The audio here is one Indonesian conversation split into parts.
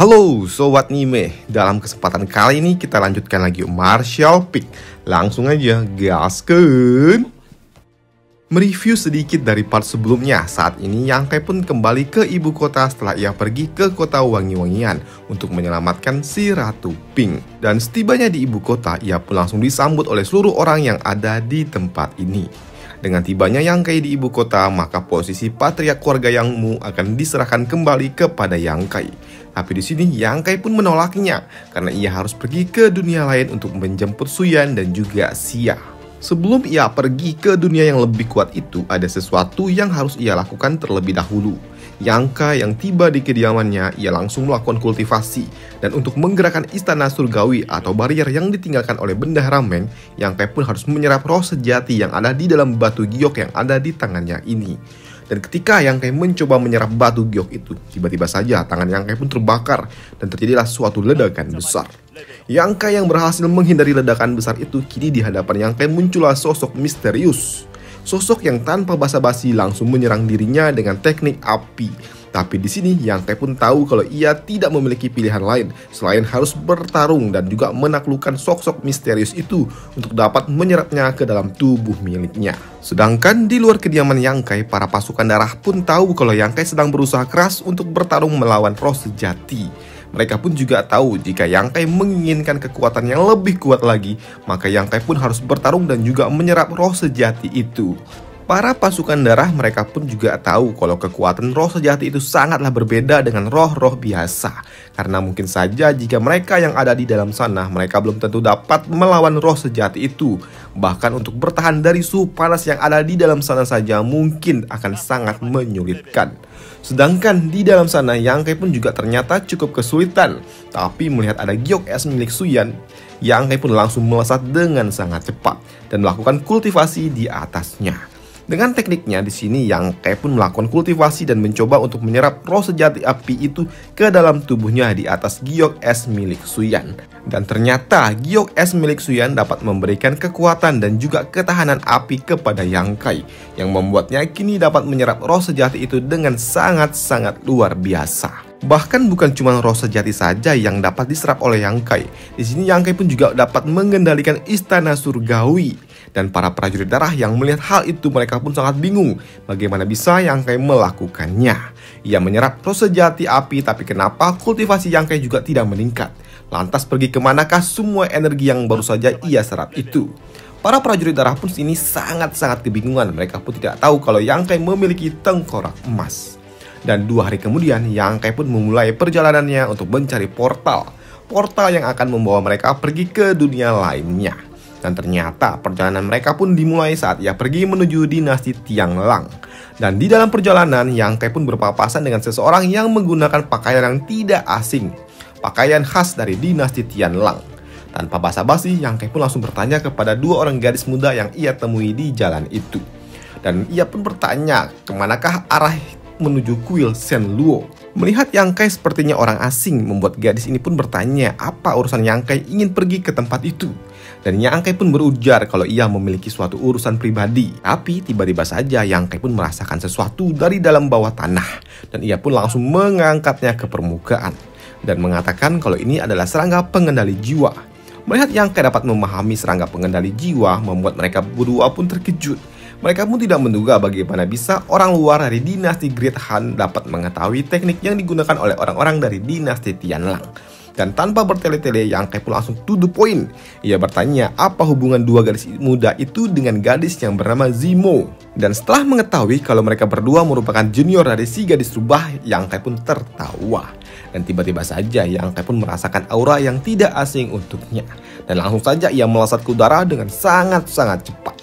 Halo Sobat Anime, dalam kesempatan kali ini kita lanjutkan lagi Martial Peak. Langsung aja gaskeun. Mereview sedikit dari part sebelumnya. Saat ini Yangkai pun kembali ke ibu kota setelah ia pergi ke kota Wangi-Wangian untuk menyelamatkan si Ratu Pink. Dan setibanya di ibu kota, ia pun langsung disambut oleh seluruh orang yang ada di tempat ini. Dengan tibanya Yangkai di ibu kota, maka posisi patriark keluarga Yang Mu akan diserahkan kembali kepada Yangkai. Tapi di sini Yangkai pun menolaknya karena ia harus pergi ke dunia lain untuk menjemput Suyan dan juga Xia. Sebelum ia pergi ke dunia yang lebih kuat itu, ada sesuatu yang harus ia lakukan terlebih dahulu. Yangkai yang tiba di kediamannya, ia langsung melakukan kultivasi. Dan untuk menggerakkan istana surgawi atau barrier yang ditinggalkan oleh bendahara Meng, Yangkai pun harus menyerap roh sejati yang ada di dalam batu giok yang ada di tangannya ini. Dan ketika Yangkai mencoba menyerap batu giok itu, tiba-tiba saja tangan Yangkai pun terbakar dan terjadilah suatu ledakan besar. Yangkai yang berhasil menghindari ledakan besar itu, kini di hadapan Yangkai muncullah sosok misterius. Sosok yang tanpa basa-basi langsung menyerang dirinya dengan teknik api. Tapi di sini Yangkai pun tahu kalau ia tidak memiliki pilihan lain selain harus bertarung dan juga menaklukkan sosok misterius itu untuk dapat menyerapnya ke dalam tubuh miliknya. Sedangkan di luar kediaman Yangkai, para pasukan darah pun tahu kalau Yangkai sedang berusaha keras untuk bertarung melawan roh sejati. Mereka pun juga tahu jika Yangkai menginginkan kekuatan yang lebih kuat lagi, maka Yangkai pun harus bertarung dan juga menyerap roh sejati itu. Para pasukan darah mereka pun juga tahu kalau kekuatan roh sejati itu sangatlah berbeda dengan roh-roh biasa. Karena mungkin saja jika mereka yang ada di dalam sana, mereka belum tentu dapat melawan roh sejati itu. Bahkan untuk bertahan dari suhu panas yang ada di dalam sana saja mungkin akan sangat menyulitkan. Sedangkan di dalam sana Yangkai pun juga ternyata cukup kesulitan. Tapi melihat ada giok es milik Suyan, Yangkai pun langsung melesat dengan sangat cepat dan melakukan kultivasi di atasnya. Dengan tekniknya di sini Yangkai pun melakukan kultivasi dan mencoba untuk menyerap roh sejati api itu ke dalam tubuhnya di atas giok es milik Suyan. Dan ternyata giok es milik Suyan dapat memberikan kekuatan dan juga ketahanan api kepada Yangkai, yang membuatnya kini dapat menyerap roh sejati itu dengan sangat-sangat luar biasa. Bahkan bukan cuma roh sejati saja yang dapat diserap oleh Yangkai. Di sini Yangkai pun juga dapat mengendalikan istana surgawi. Dan para prajurit darah yang melihat hal itu, mereka pun sangat bingung bagaimana bisa Yangkai melakukannya. Ia menyerap roh sejati api, tapi kenapa kultivasi Yangkai juga tidak meningkat? Lantas pergi kemanakah semua energi yang baru saja ia serap itu? Para prajurit darah pun sini sangat-sangat kebingungan. Mereka pun tidak tahu kalau Yangkai memiliki tengkorak emas. Dan 2 hari kemudian Yangkai pun memulai perjalanannya untuk mencari portal yang akan membawa mereka pergi ke dunia lainnya. Dan ternyata perjalanan mereka pun dimulai saat ia pergi menuju dinasti Tianglang. Dan di dalam perjalanan Yangkai pun berpapasan dengan seseorang yang menggunakan pakaian yang tidak asing, pakaian khas dari dinasti Tianlang. Tanpa basa-basi Yangkai pun langsung bertanya kepada 2 orang gadis muda yang ia temui di jalan itu. Dan ia pun bertanya kemanakah arah menuju kuil Shenluo. Melihat Yangkai sepertinya orang asing, membuat gadis ini pun bertanya apa urusan Yangkai ingin pergi ke tempat itu. Dan Yangkai pun berujar kalau ia memiliki suatu urusan pribadi. Tapi tiba-tiba saja Yangkai pun merasakan sesuatu dari dalam bawah tanah. Dan ia pun langsung mengangkatnya ke permukaan dan mengatakan kalau ini adalah serangga pengendali jiwa. Melihat Yangkai dapat memahami serangga pengendali jiwa, membuat mereka berdua pun terkejut. Mereka pun tidak menduga bagaimana bisa orang luar dari dinasti Great Han dapat mengetahui teknik yang digunakan oleh orang-orang dari dinasti Tianlang. Dan tanpa bertele-tele, Yangkai pun langsung to the point. Ia bertanya apa hubungan 2 gadis muda itu dengan gadis yang bernama Zimo. Dan setelah mengetahui kalau mereka berdua merupakan junior dari si gadis rubah, Yangkai pun tertawa. Dan tiba-tiba saja Yangkai pun merasakan aura yang tidak asing untuknya. Dan langsung saja ia melesat ke udara dengan sangat-sangat cepat.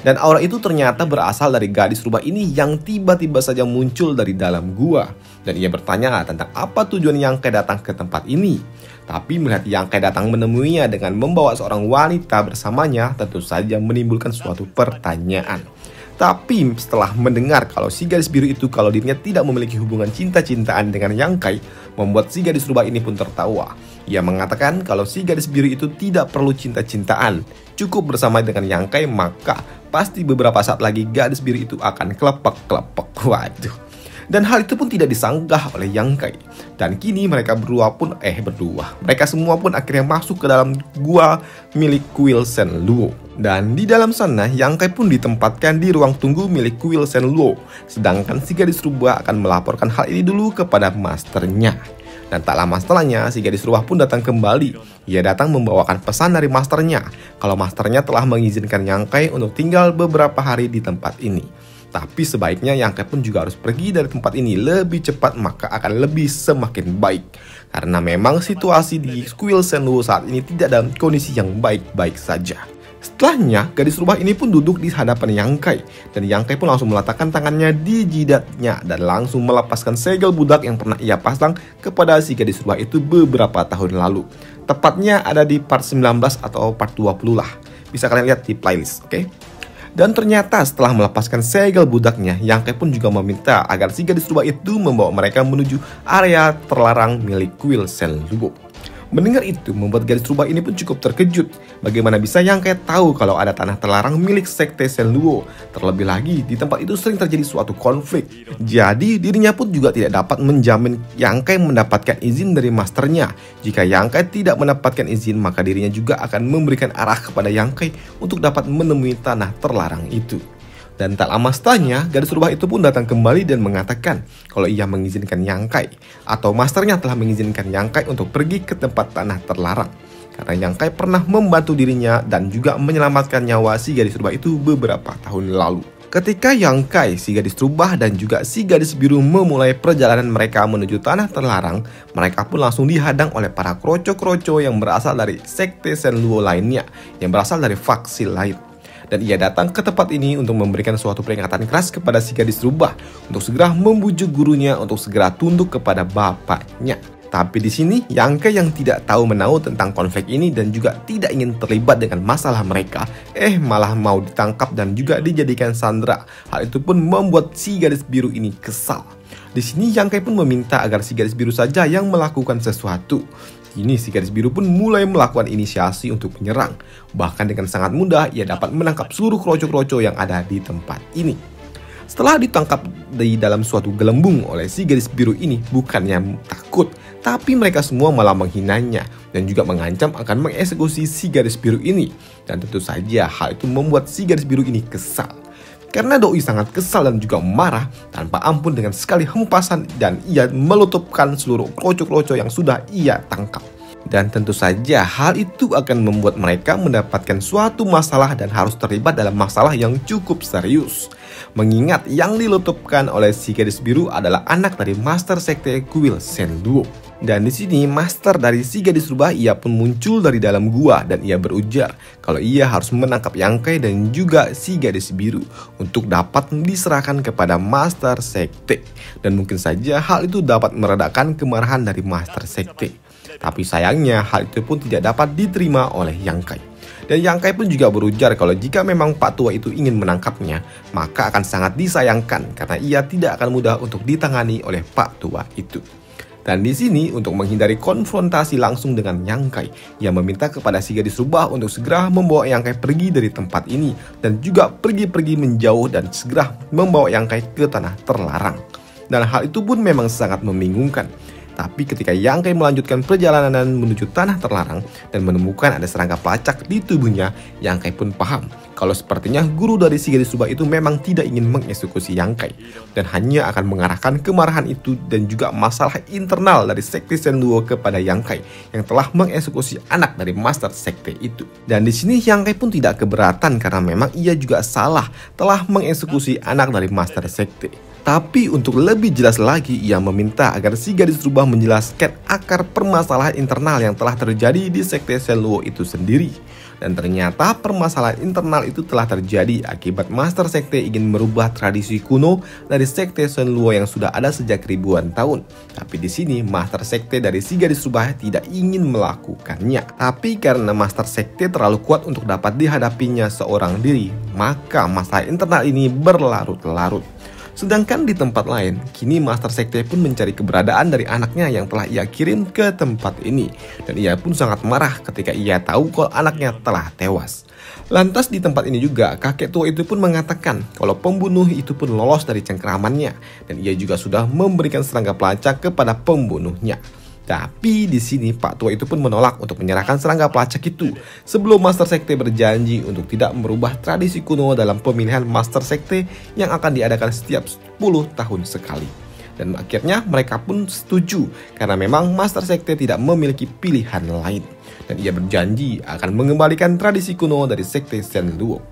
Dan aura itu ternyata berasal dari gadis rubah ini yang tiba-tiba saja muncul dari dalam gua. Dan ia bertanya tentang apa tujuan Yangkai datang ke tempat ini. Tapi melihat Yangkai datang menemuinya dengan membawa seorang wanita bersamanya, tentu saja menimbulkan suatu pertanyaan. Tapi setelah mendengar kalau si gadis biru itu kalau dirinya tidak memiliki hubungan cinta-cintaan dengan Yangkai, membuat si gadis rubah ini pun tertawa. Ia mengatakan kalau si gadis biru itu tidak perlu cinta-cintaan, cukup bersama dengan Yangkai maka pasti beberapa saat lagi gadis biru itu akan kelepek-kelepek. Waduh. Dan hal itu pun tidak disanggah oleh Yang Kai. Dan kini mereka mereka semua pun akhirnya masuk ke dalam gua milik kuil Shen Luo. Dan di dalam sana Yang Kai pun ditempatkan di ruang tunggu milik kuil Shen Luo. Sedangkan si gadis rubah akan melaporkan hal ini dulu kepada masternya. Dan tak lama setelahnya, si gadis rubah pun datang kembali. Ia datang membawakan pesan dari masternya, kalau masternya telah mengizinkan Yang Kai untuk tinggal beberapa hari di tempat ini. Tapi sebaiknya Yang Kai pun juga harus pergi dari tempat ini lebih cepat, maka akan lebih semakin baik. Karena memang situasi di kuil Shen Luo saat ini tidak dalam kondisi yang baik-baik saja. Setelahnya, gadis rubah ini pun duduk di hadapan Yang Kai. Dan Yang Kai pun langsung meletakkan tangannya di jidatnya dan langsung melepaskan segel budak yang pernah ia pasang kepada si gadis rubah itu beberapa tahun lalu. Tepatnya ada di part 19 atau part 20 lah. Bisa kalian lihat di playlist, oke? Dan ternyata setelah melepaskan segel budaknya, Yang Kai pun juga meminta agar si gadis rubah itu membawa mereka menuju area terlarang milik kuil Shen Luo. Mendengar itu membuat gadis rubah ini pun cukup terkejut. Bagaimana bisa Yang Kai tahu kalau ada tanah terlarang milik sekte Shen Luo? Terlebih lagi di tempat itu sering terjadi suatu konflik. Jadi dirinya pun juga tidak dapat menjamin Yang Kai mendapatkan izin dari masternya. Jika Yang Kai tidak mendapatkan izin, maka dirinya juga akan memberikan arah kepada Yang Kai untuk dapat menemui tanah terlarang itu. Dan tak lama setelahnya, gadis rubah itu pun datang kembali dan mengatakan kalau ia mengizinkan Yang Kai, atau masternya telah mengizinkan Yang Kai untuk pergi ke tempat tanah terlarang. Karena Yang Kai pernah membantu dirinya dan juga menyelamatkan nyawa si gadis rubah itu beberapa tahun lalu. Ketika Yang Kai, si gadis rubah dan juga si gadis biru memulai perjalanan mereka menuju tanah terlarang, mereka pun langsung dihadang oleh para kroco-kroco yang berasal dari sekte Shen Luo lainnya, yang berasal dari faksi lain. Dan ia datang ke tempat ini untuk memberikan suatu peringatan keras kepada si gadis rubah untuk segera membujuk gurunya untuk segera tunduk kepada bapaknya. Tapi di sini Yang Kai yang tidak tahu menahu tentang konflik ini dan juga tidak ingin terlibat dengan masalah mereka, malah mau ditangkap dan juga dijadikan sandera. Hal itu pun membuat si gadis biru ini kesal. Di sini Yang Kai pun meminta agar si gadis biru saja yang melakukan sesuatu. Kini si gadis biru pun mulai melakukan inisiasi untuk menyerang. Bahkan dengan sangat mudah ia dapat menangkap seluruh kroco-kroco yang ada di tempat ini. Setelah ditangkap di dalam suatu gelembung oleh si gadis biru ini, bukannya takut, tapi mereka semua malah menghinanya dan juga mengancam akan mengeksekusi si gadis biru ini. Dan tentu saja hal itu membuat si gadis biru ini kesal. Karena doi sangat kesal dan juga marah tanpa ampun dengan sekali hempasan, dan ia melutupkan seluruh kroco-kroco yang sudah ia tangkap. Dan tentu saja hal itu akan membuat mereka mendapatkan suatu masalah dan harus terlibat dalam masalah yang cukup serius. Mengingat yang dilutupkan oleh si gadis biru adalah anak dari master sekte kuil Shen Luo. Dan di sini master dari si gadis rubah ia pun muncul dari dalam gua dan ia berujar kalau ia harus menangkap Yang Kai dan juga si gadis biru untuk dapat diserahkan kepada master sekte. Dan mungkin saja hal itu dapat meredakan kemarahan dari master sekte. Tapi sayangnya hal itu pun tidak dapat diterima oleh Yang Kai. Dan Yang Kai pun juga berujar kalau jika memang Pak Tua itu ingin menangkapnya, maka akan sangat disayangkan karena ia tidak akan mudah untuk ditangani oleh Pak Tua itu. Dan di sini untuk menghindari konfrontasi langsung dengan Yang Kai, ia meminta kepada si gadis rubah untuk segera membawa Yang Kai pergi dari tempat ini dan juga pergi menjauh dan segera membawa Yang Kai ke tanah terlarang. Dan hal itu pun memang sangat membingungkan. Tapi ketika Yang Kai melanjutkan perjalanan menuju tanah terlarang dan menemukan ada serangga pelacak di tubuhnya, Yang Kai pun paham kalau sepertinya guru dari si gadis rubah itu memang tidak ingin mengeksekusi Yang Kai dan hanya akan mengarahkan kemarahan itu dan juga masalah internal dari sekte Shen Luo kepada Yang Kai yang telah mengeksekusi anak dari master sekte itu. Dan di sini Yang Kai pun tidak keberatan karena memang ia juga salah telah mengeksekusi anak dari master sekte. Tapi untuk lebih jelas lagi, ia meminta agar si gadis rubah menjelaskan akar permasalahan internal yang telah terjadi di sekte Shen Luo itu sendiri. Dan ternyata permasalahan internal itu telah terjadi akibat master sekte ingin merubah tradisi kuno dari sekte Shen Luo yang sudah ada sejak ribuan tahun. Tapi di sini master sekte dari si gadis rubah tidak ingin melakukannya. Tapi karena master sekte terlalu kuat untuk dapat dihadapinya seorang diri, maka masalah internal ini berlarut-larut. Sedangkan di tempat lain, kini master sekte pun mencari keberadaan dari anaknya yang telah ia kirim ke tempat ini. Dan ia pun sangat marah ketika ia tahu kalau anaknya telah tewas. Lantas di tempat ini juga kakek tua itu pun mengatakan kalau pembunuh itu pun lolos dari cengkeramannya dan ia juga sudah memberikan serangga pelacak kepada pembunuhnya. Tapi di sini Pak Tua itu pun menolak untuk menyerahkan serangga pelacak itu sebelum Master Sekte berjanji untuk tidak merubah tradisi kuno dalam pemilihan Master Sekte yang akan diadakan setiap 10 tahun sekali. Dan akhirnya mereka pun setuju karena memang Master Sekte tidak memiliki pilihan lain. Dan ia berjanji akan mengembalikan tradisi kuno dari Sekte Shen Luo.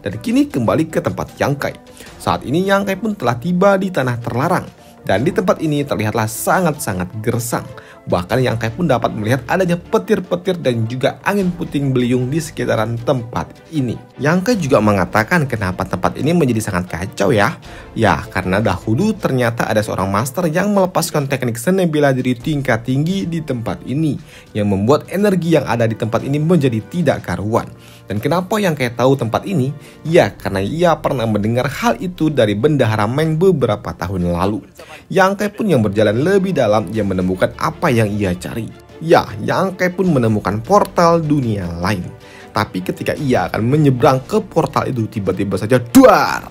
Dan kini kembali ke tempat Yang Kai. Saat ini Yang Kai pun telah tiba di tanah terlarang. Dan di tempat ini terlihatlah sangat-sangat gersang. Bahkan Yang Kai pun dapat melihat adanya petir-petir dan juga angin puting beliung di sekitaran tempat ini. Yang Kai juga mengatakan kenapa tempat ini menjadi sangat kacau ya. Ya, karena dahulu ternyata ada seorang master yang melepaskan teknik seni bela diri tingkat tinggi di tempat ini, yang membuat energi yang ada di tempat ini menjadi tidak karuan. Dan kenapa Yang Kai tahu tempat ini? Ya, karena ia pernah mendengar hal itu dari Bendahara Meng beberapa tahun lalu. Yang Kai pun yang berjalan lebih dalam, ia menemukan apa yang ia cari. Ya, Yang Kai pun menemukan portal dunia lain. Tapi ketika ia akan menyeberang ke portal itu, tiba-tiba saja duar!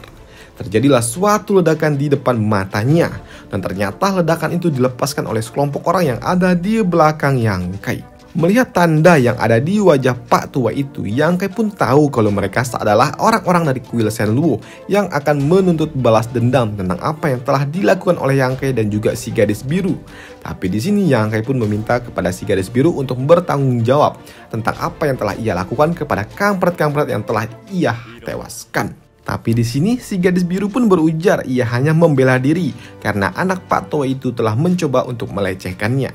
Terjadilah suatu ledakan di depan matanya. Dan ternyata ledakan itu dilepaskan oleh sekelompok orang yang ada di belakang Yang Kai. Melihat tanda yang ada di wajah Pak Tua itu, Yang Kai pun tahu kalau mereka adalah orang-orang dari kuil Shen Luo yang akan menuntut balas dendam tentang apa yang telah dilakukan oleh Yang Kai dan juga si gadis biru. Tapi di sini Yang Kai pun meminta kepada si gadis biru untuk bertanggung jawab tentang apa yang telah ia lakukan kepada kampret-kampret yang telah ia tewaskan. Tapi di sini si gadis biru pun berujar ia hanya membela diri karena anak Pak Tua itu telah mencoba untuk melecehkannya.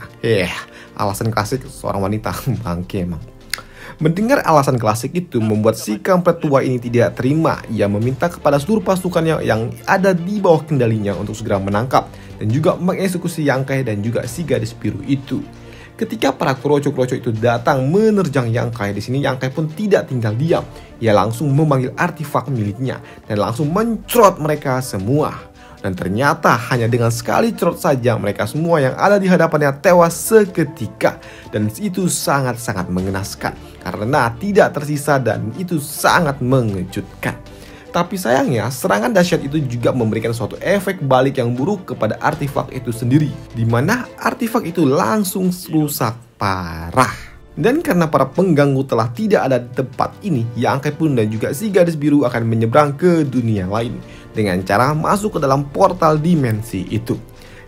Alasan klasik seorang wanita, bangke emang. Mendengar alasan klasik itu membuat si kampret tua ini tidak terima. Ia meminta kepada seluruh pasukannya yang ada di bawah kendalinya untuk segera menangkap dan juga mengeksekusi Yang Kai dan juga si gadis biru itu. Ketika para kroco-kroco itu datang menerjang Yang Kai, di sini Yang Kai pun tidak tinggal diam. Ia langsung memanggil artefak miliknya dan langsung mencrot mereka semua. Dan ternyata hanya dengan sekali cerot saja mereka semua yang ada di hadapannya tewas seketika. Dan itu sangat-sangat mengenaskan karena tidak tersisa dan itu sangat mengejutkan. Tapi sayangnya serangan dahsyat itu juga memberikan suatu efek balik yang buruk kepada artefak itu sendiri, di mana artefak itu langsung rusak parah. Dan karena para pengganggu telah tidak ada di tempat ini, Yang Kai pun dan juga si gadis biru akan menyeberang ke dunia lain dengan cara masuk ke dalam portal dimensi itu.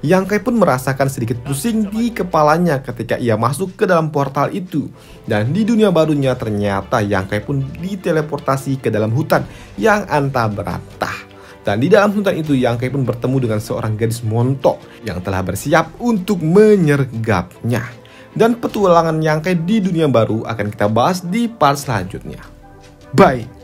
Yang Kai pun merasakan sedikit pusing di kepalanya ketika ia masuk ke dalam portal itu. Dan di dunia barunya ternyata Yang Kai pun diteleportasi ke dalam hutan yang antah berantah. Dan di dalam hutan itu Yang Kai pun bertemu dengan seorang gadis montok yang telah bersiap untuk menyergapnya. Dan petualangan Yang Kai di dunia baru akan kita bahas di part selanjutnya. Bye!